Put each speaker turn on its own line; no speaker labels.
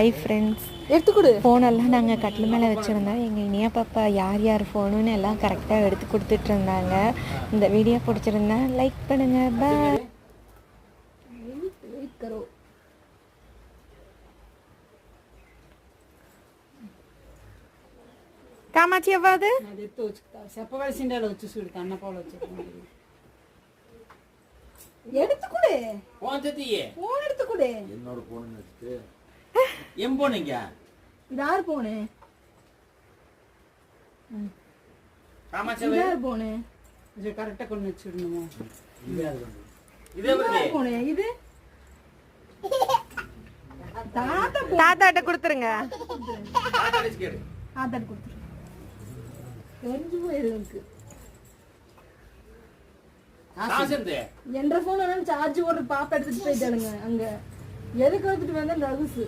Hi friends, எடுத்துக்கொடு. ஃபோனெல்லாம் நாங்கள் கட்டில் மேலே வச்சுருந்தோம். எங்கள் இனியா பாப்பா யார் யார் ஃபோனுன்னு எல்லாம் கரெக்டாக எடுத்து கொடுத்துட்டு இருந்தாங்க. இந்த வீடியோ பிடிச்சிருந்தா லைக் பண்ணுங்கள். பாய். காமாட்சி எவ்வாது
எடுத்துக்கொடு. போன் எடுத்துக்கொடு.
என்னோட போன் எடுத்து எம் போனீங்க.
யார் போனு? யார் போனு? இது கரெக்டா கொண்டு வச்சிடணுமா?
இதே
போனு இது
தாத்தாட்ட கொடுத்துருங்க.
ஆதார் கொடுத்துரு. தெரிஞ்சு போயிருக்கு. என்ற போன் சார்ஜ் போடுற பாப்பா எடுத்துட்டு போயிட்டானுங்க. அங்க எதுக்கு எடுத்துட்டு வந்தா ரகுசு